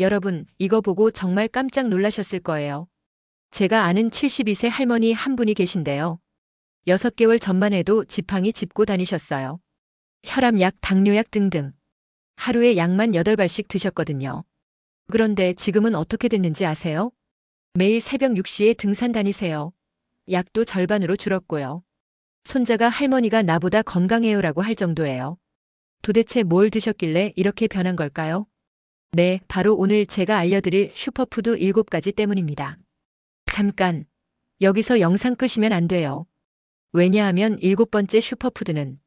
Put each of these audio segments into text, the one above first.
여러분, 이거 보고 정말 깜짝 놀라셨을 거예요. 제가 아는 72세 할머니 한 분이 계신데요. 6개월 전만 해도 지팡이 짚고 다니셨어요. 혈압약, 당뇨약 등등. 하루에 약만 8발씩 드셨거든요. 그런데 지금은 어떻게 됐는지 아세요? 매일 새벽 6시에 등산 다니세요. 약도 절반으로 줄었고요. 손자가 할머니가 나보다 건강해요라고 할 정도예요. 도대체 뭘 드셨길래 이렇게 변한 걸까요? 네, 바로 오늘 제가 알려드릴 슈퍼푸드 7가지 때문입니다. 잠깐, 여기서 영상 끄시면 안 돼요. 왜냐하면 7번째 슈퍼푸드는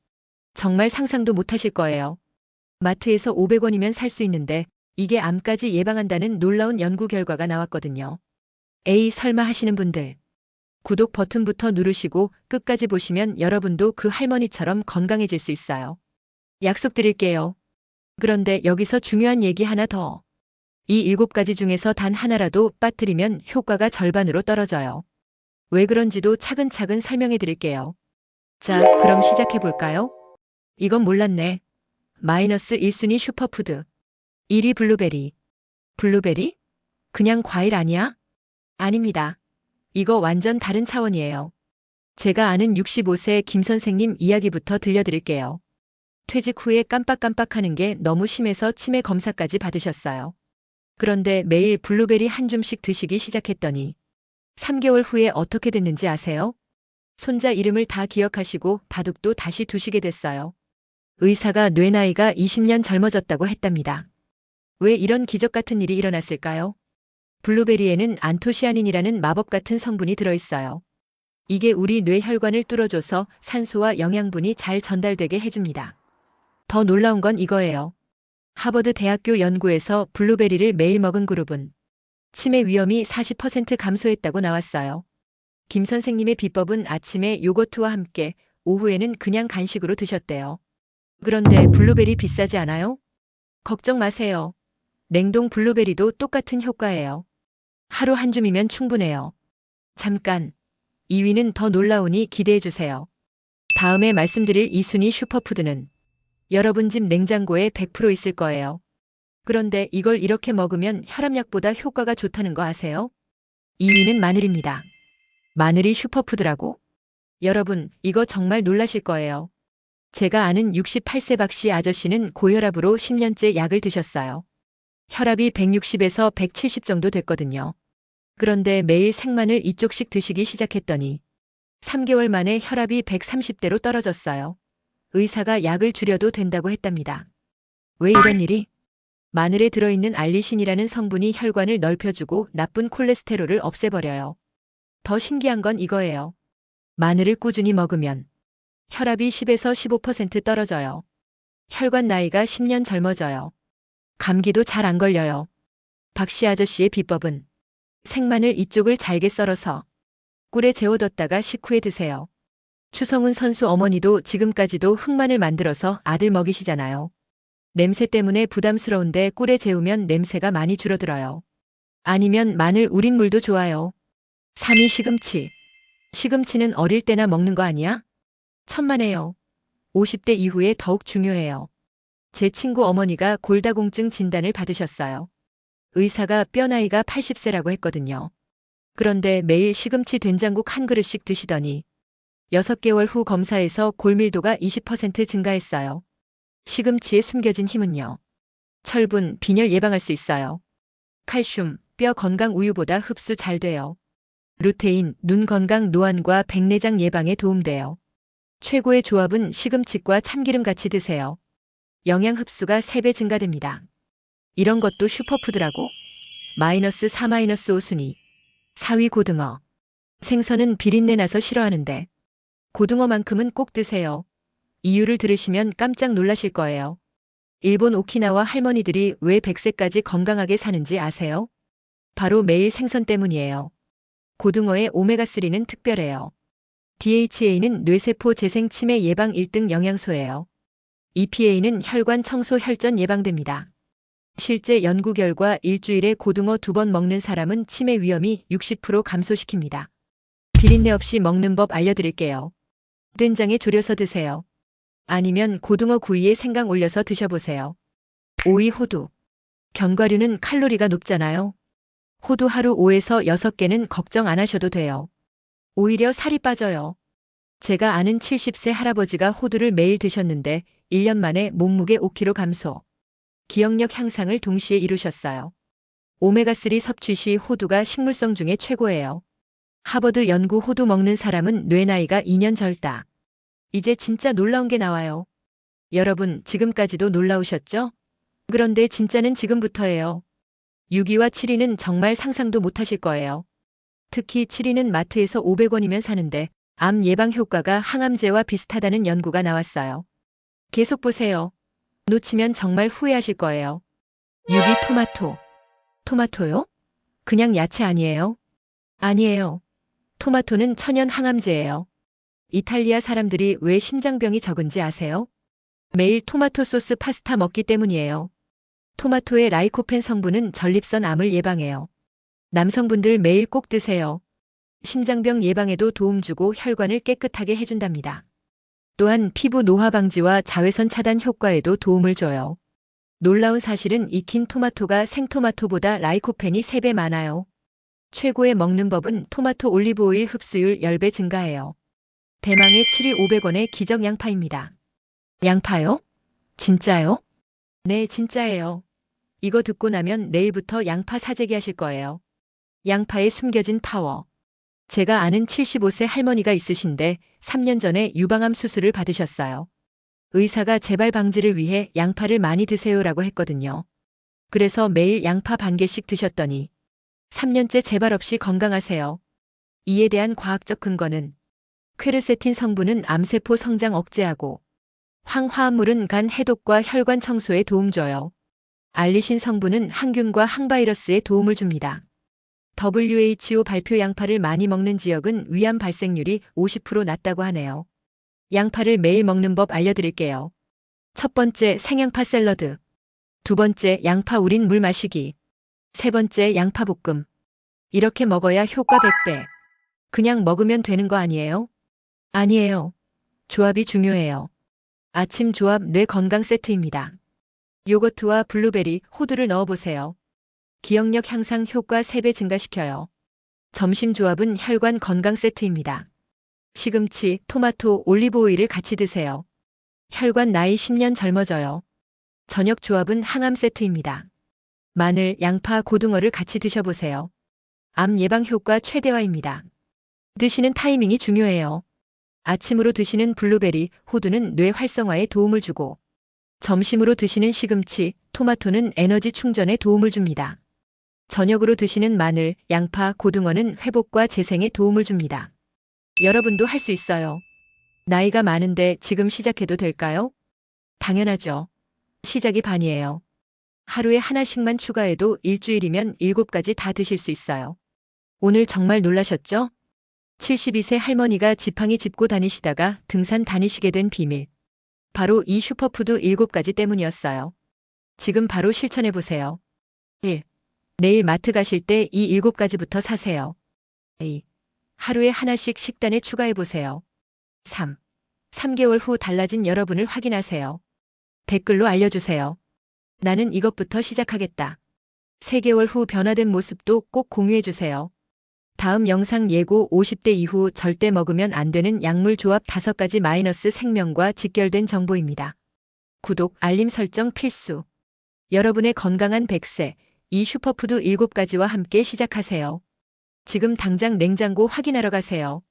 정말 상상도 못하실 거예요. 마트에서 500원이면 살 수 있는데 이게 암까지 예방한다는 놀라운 연구 결과가 나왔거든요. 에이, 설마 하시는 분들. 구독 버튼부터 누르시고 끝까지 보시면 여러분도 그 할머니처럼 건강해질 수 있어요. 약속드릴게요. 그런데 여기서 중요한 얘기 하나 더. 이 7가지 중에서 단 하나라도 빠뜨리면 효과가 절반으로 떨어져요. 왜 그런지도 차근차근 설명해 드릴게요. 자, 그럼 시작해 볼까요? 이건 몰랐네. 마이너스 1순위 슈퍼푸드. 1위 블루베리. 블루베리? 그냥 과일 아니야? 아닙니다. 이거 완전 다른 차원이에요. 제가 아는 65세 김 선생님 이야기부터 들려드릴게요. 퇴직 후에 깜빡깜빡하는 게 너무 심해서 치매 검사까지 받으셨어요. 그런데 매일 블루베리 한 줌씩 드시기 시작했더니 3개월 후에 어떻게 됐는지 아세요? 손자 이름을 다 기억하시고 바둑도 다시 두시게 됐어요. 의사가 뇌 나이가 20년 젊어졌다고 했답니다. 왜 이런 기적 같은 일이 일어났을까요? 블루베리에는 안토시아닌이라는 마법 같은 성분이 들어있어요. 이게 우리 뇌 혈관을 뚫어줘서 산소와 영양분이 잘 전달되게 해줍니다. 더 놀라운 건 이거예요. 하버드 대학교 연구에서 블루베리를 매일 먹은 그룹은 치매 위험이 40% 감소했다고 나왔어요. 김 선생님의 비법은 아침에 요거트와 함께, 오후에는 그냥 간식으로 드셨대요. 그런데 블루베리 비싸지 않아요? 걱정 마세요. 냉동 블루베리도 똑같은 효과예요. 하루 한 줌이면 충분해요. 잠깐, 2위는 더 놀라우니 기대해주세요. 다음에 말씀드릴 2순위 슈퍼푸드는 여러분 집 냉장고에 100% 있을 거예요. 그런데 이걸 이렇게 먹으면 혈압약보다 효과가 좋다는 거 아세요? 2위는 마늘입니다. 마늘이 슈퍼푸드라고? 여러분, 이거 정말 놀라실 거예요. 제가 아는 68세 박씨 아저씨는 고혈압으로 10년째 약을 드셨어요. 혈압이 160에서 170 정도 됐거든요. 그런데 매일 생마늘 2쪽씩 드시기 시작했더니 3개월 만에 혈압이 130대로 떨어졌어요. 의사가 약을 줄여도 된다고 했답니다. 왜 이런 일이? 마늘에 들어있는 알리신이라는 성분이 혈관을 넓혀주고 나쁜 콜레스테롤을 없애버려요. 더 신기한 건 이거예요. 마늘을 꾸준히 먹으면 혈압이 10에서 15% 떨어져요. 혈관 나이가 10년 젊어져요. 감기도 잘 안 걸려요. 박씨 아저씨의 비법은 생마늘 이쪽을 잘게 썰어서 꿀에 재워뒀다가 식후에 드세요. 추성훈 선수 어머니도 지금까지도 흑마늘 만들어서 아들 먹이시잖아요. 냄새 때문에 부담스러운데 꿀에 재우면 냄새가 많이 줄어들어요. 아니면 마늘 우린 물도 좋아요. 3위 시금치. 시금치는 어릴 때나 먹는 거 아니야? 천만에요. 50대 이후에 더욱 중요해요. 제 친구 어머니가 골다공증 진단을 받으셨어요. 의사가 뼈 나이가 80세라고 했거든요. 그런데 매일 시금치 된장국 한 그릇씩 드시더니 6개월 후 검사에서 골밀도가 20% 증가했어요. 시금치에 숨겨진 힘은요. 철분, 빈혈 예방할 수 있어요. 칼슘, 뼈 건강 우유보다 흡수 잘 돼요. 루테인, 눈 건강 노안과 백내장 예방에 도움돼요. 최고의 조합은 시금치과 참기름 같이 드세요. 영양 흡수가 3배 증가됩니다. 이런 것도 슈퍼푸드라고? 마이너스 4-5순위. 4위 고등어. 생선은 비린내 나서 싫어하는데 고등어만큼은 꼭 드세요. 이유를 들으시면 깜짝 놀라실 거예요. 일본 오키나와 할머니들이 왜 100세까지 건강하게 사는지 아세요? 바로 매일 생선 때문이에요. 고등어의 오메가3는 특별해요. DHA는 뇌세포 재생 치매 예방 1등 영양소예요. EPA는 혈관 청소 혈전 예방됩니다. 실제 연구 결과 일주일에 고등어 2번 먹는 사람은 치매 위험이 60% 감소시킵니다. 비린내 없이 먹는 법 알려드릴게요. 된장에 졸여서 드세요. 아니면 고등어 구이에 생강 올려서 드셔보세요. 5위 호두. 견과류는 칼로리가 높잖아요. 호두 하루 5에서 6개는 걱정 안 하셔도 돼요. 오히려 살이 빠져요. 제가 아는 70세 할아버지가 호두를 매일 드셨는데 1년 만에 몸무게 5kg 감소. 기억력 향상을 동시에 이루셨어요. 오메가3 섭취 시 호두가 식물성 중에 최고예요. 하버드 연구 호두 먹는 사람은 뇌 나이가 2년 절다. 이제 진짜 놀라운 게 나와요. 여러분, 지금까지도 놀라우셨죠? 그런데 진짜는 지금부터예요. 6위와 7위는 정말 상상도 못하실 거예요. 특히 7위는 마트에서 500원이면 사는데 암 예방 효과가 항암제와 비슷하다는 연구가 나왔어요. 계속 보세요. 놓치면 정말 후회하실 거예요. 6위 토마토. 토마토요? 그냥 야채 아니에요? 아니에요. 토마토는 천연 항암제예요. 이탈리아 사람들이 왜 심장병이 적은지 아세요? 매일 토마토 소스 파스타 먹기 때문이에요. 토마토의 라이코펜 성분은 전립선 암을 예방해요. 남성분들 매일 꼭 드세요. 심장병 예방에도 도움 주고 혈관을 깨끗하게 해준답니다. 또한 피부 노화 방지와 자외선 차단 효과에도 도움을 줘요. 놀라운 사실은 익힌 토마토가 생토마토보다 라이코펜이 3배 많아요. 최고의 먹는 법은 토마토 올리브 오일 흡수율 10배 증가해요. 대망의 7위 500원의 기적 양파입니다. 양파요? 진짜요? 네, 진짜예요. 이거 듣고 나면 내일부터 양파 사재기 하실 거예요. 양파에 숨겨진 파워. 제가 아는 75세 할머니가 있으신데 3년 전에 유방암 수술을 받으셨어요. 의사가 재발 방지를 위해 양파를 많이 드세요라고 했거든요. 그래서 매일 양파 반 개씩 드셨더니 3년째 재발 없이 건강하세요. 이에 대한 과학적 근거는 퀘르세틴 성분은 암세포 성장 억제하고 황화합물은 간 해독과 혈관 청소에 도움 줘요. 알리신 성분은 항균과 항바이러스에 도움을 줍니다. WHO 발표 양파를 많이 먹는 지역은 위암 발생률이 50% 낮다고 하네요. 양파를 매일 먹는 법 알려드릴게요. 첫 번째, 생양파 샐러드. 두 번째, 양파 우린 물 마시기. 세 번째, 양파 볶음. 이렇게 먹어야 효과 100배. 그냥 먹으면 되는 거 아니에요? 아니에요. 조합이 중요해요. 아침 조합 뇌 건강 세트입니다. 요거트와 블루베리, 호두를 넣어보세요. 기억력 향상 효과 3배 증가시켜요. 점심 조합은 혈관 건강 세트입니다. 시금치, 토마토, 올리브 오일을 같이 드세요. 혈관 나이 10년 젊어져요. 저녁 조합은 항암 세트입니다. 마늘, 양파, 고등어를 같이 드셔보세요. 암 예방 효과 최대화입니다. 드시는 타이밍이 중요해요. 아침으로 드시는 블루베리, 호두는 뇌 활성화에 도움을 주고 점심으로 드시는 시금치, 토마토는 에너지 충전에 도움을 줍니다. 저녁으로 드시는 마늘, 양파, 고등어는 회복과 재생에 도움을 줍니다. 여러분도 할 수 있어요. 나이가 많은데 지금 시작해도 될까요? 당연하죠. 시작이 반이에요. 하루에 하나씩만 추가해도 일주일이면 7가지 다 드실 수 있어요. 오늘 정말 놀라셨죠? 72세 할머니가 지팡이 짚고 다니시다가 등산 다니시게 된 비밀. 바로 이 슈퍼푸드 7가지 때문이었어요. 지금 바로 실천해보세요. 1. 내일 마트 가실 때 이 7가지부터 사세요. 2. 하루에 하나씩 식단에 추가해보세요. 3. 3개월 후 달라진 여러분을 확인하세요. 댓글로 알려주세요. 나는 이것부터 시작하겠다. 3개월 후 변화된 모습도 꼭 공유해주세요. 다음 영상 예고 50대 이후 절대 먹으면 안 되는 약물 조합 5가지 마이너스 생명과 직결된 정보입니다. 구독, 알림 설정 필수. 여러분의 건강한 100세, 이 슈퍼푸드 7가지와 함께 시작하세요. 지금 당장 냉장고 확인하러 가세요.